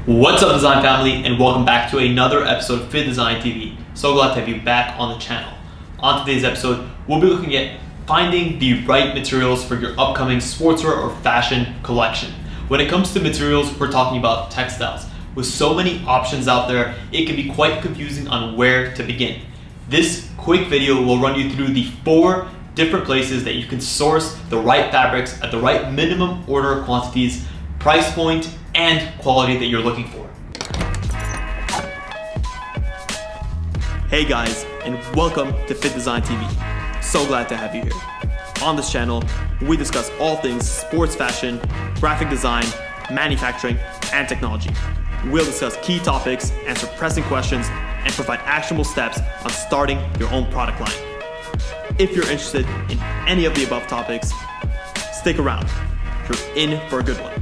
What's up, design family, and welcome back to another episode of Fittdesign TV. So glad to have you back on the channel. On today's episode, we'll be looking at finding the right materials for your upcoming sportswear or fashion collection. When it comes to materials, we're talking about textiles. With so many options out there, it can be quite confusing on where to begin. This quick video will run you through the 4 different places that you can source the right fabrics at the right minimum order quantities, price point, and quality that you're looking for. Hey guys, and welcome to Fittdesign TV. So glad to have you here. On this channel, we discuss all things sports fashion, graphic design, manufacturing, and technology. We'll discuss key topics, answer pressing questions, and provide actionable steps on starting your own product line. If you're interested in any of the above topics, stick around. You're in for a good one.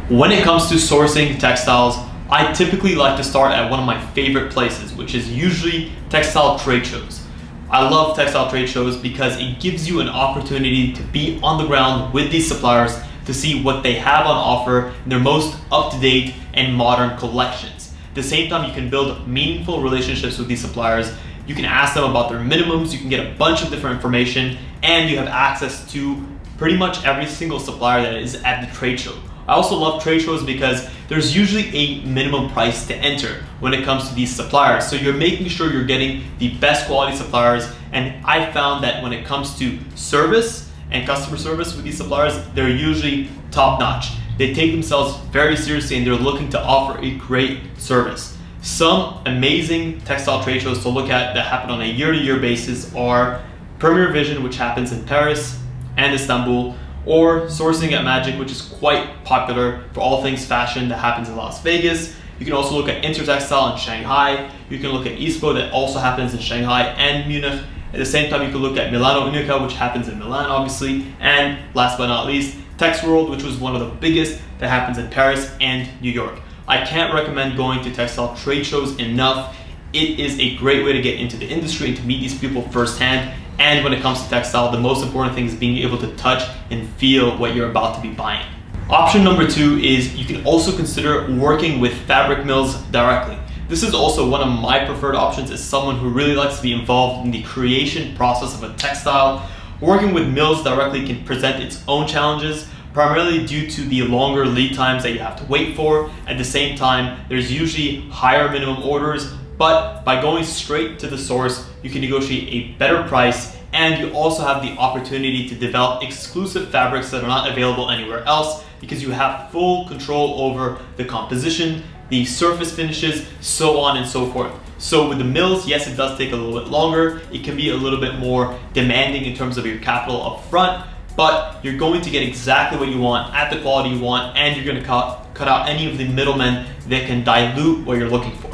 When it comes to sourcing textiles, I typically like to start at one of my favorite places, which is usually textile trade shows. I love textile trade shows because it gives you an opportunity to be on the ground with these suppliers to see what they have on offer in their most up-to-date and modern collections. At the same time, you can build meaningful relationships with these suppliers. You can ask them about their minimums, you can get a bunch of different information, and you have access to pretty much every single supplier that is at the trade show. I also love trade shows because there's usually a minimum price to enter when it comes to these suppliers. So you're making sure you're getting the best quality suppliers. And I found that when it comes to service and customer service with these suppliers, they're usually top notch. They take themselves very seriously and they're looking to offer a great service. Some amazing textile trade shows to look at that happen on a year-to-year basis are Premier Vision, which happens in Paris and Istanbul, or Sourcing at Magic, which is quite popular for all things fashion that happens in Las Vegas. You can also look at Intertextile in Shanghai. You can look at ISPO that also happens in Shanghai and Munich. At the same time, you can look at Milano Unica, which happens in Milan, obviously. And last but not least, Tex World, which was one of the biggest that happens in Paris and New York. I can't recommend going to textile trade shows enough. It is a great way to get into the industry and to meet these people firsthand. And when it comes to textile, the most important thing is being able to touch and feel what you're about to be buying. Option number 2 is you can also consider working with fabric mills directly. This is also one of my preferred options as someone who really likes to be involved in the creation process of a textile. Working with mills directly can present its own challenges, primarily due to the longer lead times that you have to wait for. At the same time, there's usually higher minimum orders, but by going straight to the source, you can negotiate a better price, and you also have the opportunity to develop exclusive fabrics that are not available anywhere else because you have full control over the composition, the surface finishes, so on and so forth. So with the mills, yes, it does take a little bit longer. It can be a little bit more demanding in terms of your capital up front, but you're going to get exactly what you want at the quality you want, and you're going to cut out any of the middlemen that can dilute what you're looking for.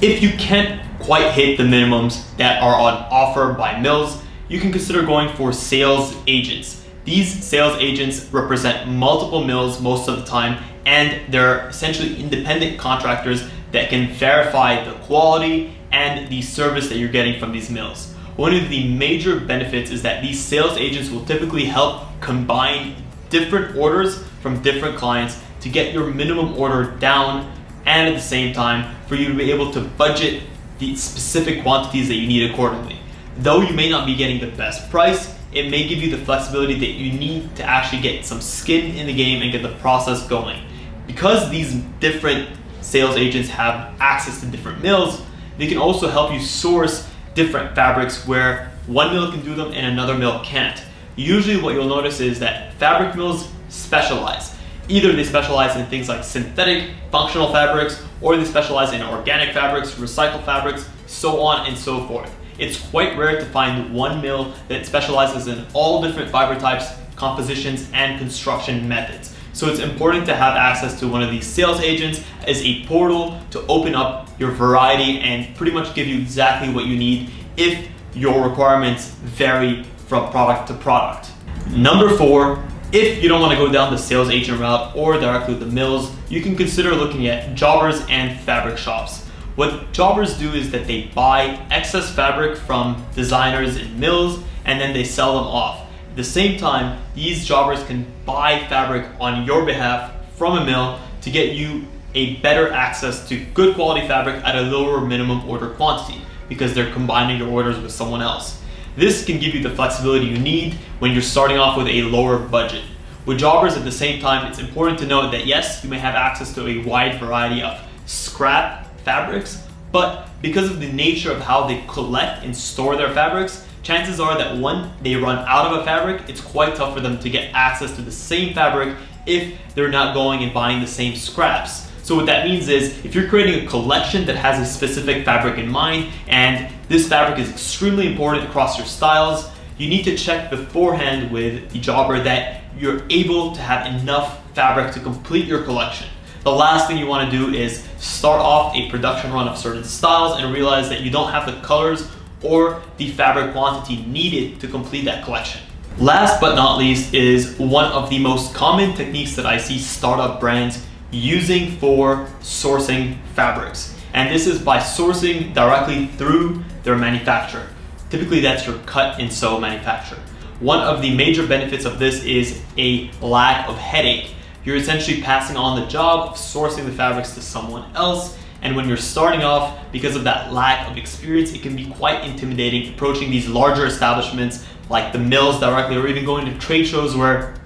If you can't quite hit the minimums that are on offer by mills, you can consider going for sales agents. These sales agents represent multiple mills most of the time, and they're essentially independent contractors that can verify the quality and the service that you're getting from these mills. One of the major benefits is that these sales agents will typically help combine different orders from different clients to get your minimum order down, and at the same time for you to be able to budget the specific quantities that you need accordingly. Though you may not be getting the best price, it may give you the flexibility that you need to actually get some skin in the game and get the process going. Because these different sales agents have access to different mills, they can also help you source different fabrics where one mill can do them and another mill can't. Usually what you'll notice is that fabric mills specialize. Either they specialize in things like synthetic functional fabrics, or they specialize in organic fabrics, recycled fabrics, so on and so forth. It's quite rare to find one mill that specializes in all different fiber types, compositions, and construction methods. So it's important to have access to one of these sales agents as a portal to open up your variety and pretty much give you exactly what you need if your requirements vary from product to product. Number 4, if you don't want to go down the sales agent route or directly with the mills, you can consider looking at jobbers and fabric shops. What jobbers do is that they buy excess fabric from designers and mills and then they sell them off. At the same time, these jobbers can buy fabric on your behalf from a mill to get you a better access to good quality fabric at a lower minimum order quantity because they're combining your orders with someone else. This can give you the flexibility you need when you're starting off with a lower budget. With jobbers at the same time, it's important to note that yes, you may have access to a wide variety of scrap fabrics, but because of the nature of how they collect and store their fabrics, chances are that when they run out of a fabric, it's quite tough for them to get access to the same fabric if they're not going and buying the same scraps. So what that means is if you're creating a collection that has a specific fabric in mind and this fabric is extremely important across your styles, you need to check beforehand with the jobber that you're able to have enough fabric to complete your collection. The last thing you want to do is start off a production run of certain styles and realize that you don't have the colors or the fabric quantity needed to complete that collection. Last but not least is one of the most common techniques that I see startup brands using for sourcing fabrics. And this is by sourcing directly through their manufacturer. Typically that's your cut and sew manufacturer. One of the major benefits of this is a lack of headache. You're essentially passing on the job of sourcing the fabrics to someone else. And when you're starting off, because of that lack of experience, it can be quite intimidating approaching these larger establishments like the mills directly, or even going to trade shows where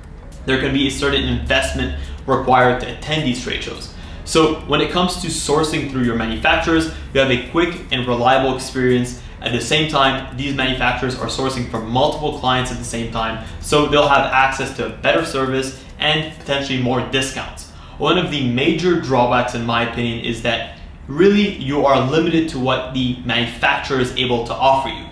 there can be a certain investment required to attend these trade shows. So when it comes to sourcing through your manufacturers, you have a quick and reliable experience. At the same time, these manufacturers are sourcing from multiple clients at the same time, so they'll have access to a better service and potentially more discounts. One of the major drawbacks in my opinion is that really you are limited to what the manufacturer is able to offer you.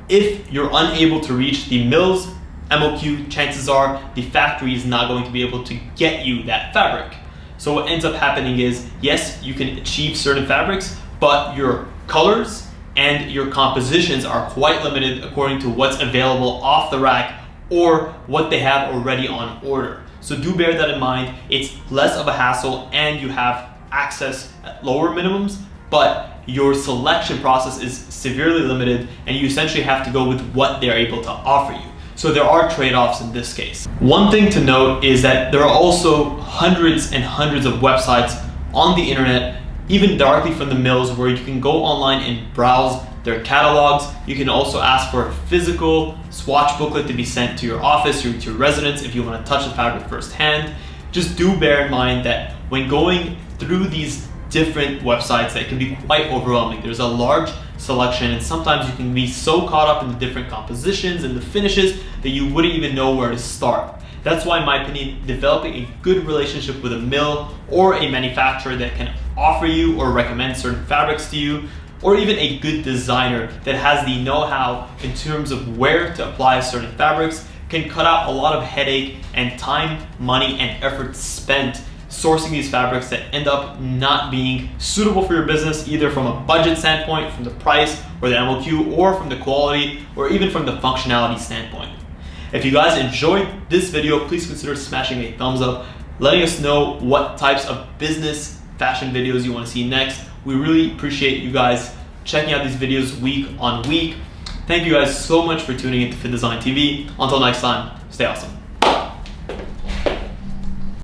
If you're unable to reach the mill's MOQ, chances are the factory is not going to be able to get you that fabric. So what ends up happening is, yes, you can achieve certain fabrics, but your colors and your compositions are quite limited according to what's available off the rack or what they have already on order. So do bear that in mind. It's less of a hassle and you have access at lower minimums, but your selection process is severely limited and you essentially have to go with what they're able to offer you. So there are trade-offs in this case. One thing to note is that there are also hundreds and hundreds of websites on the internet, even directly from the mills, where you can go online and browse their catalogs. You can also ask for a physical swatch booklet to be sent to your office or to your residence if you want to touch the fabric firsthand. Just do bear in mind that when going through these different websites, that can be quite overwhelming. There's a large selection and sometimes you can be so caught up in the different compositions and the finishes that you wouldn't even know where to start. That's why, in my opinion, developing a good relationship with a mill or a manufacturer that can offer you or recommend certain fabrics to you, or even a good designer that has the know-how in terms of where to apply certain fabrics, can cut out a lot of headache and time, money, and effort spent sourcing these fabrics that end up not being suitable for your business, either from a budget standpoint, from the price or the MOQ, or from the quality, or even from the functionality standpoint. If you guys enjoyed this video, please consider smashing a thumbs up, letting us know what types of business fashion videos you want to see next. We really appreciate you guys checking out these videos week on week. Thank you guys so much for tuning into Fittdesign TV. Until next time, stay awesome.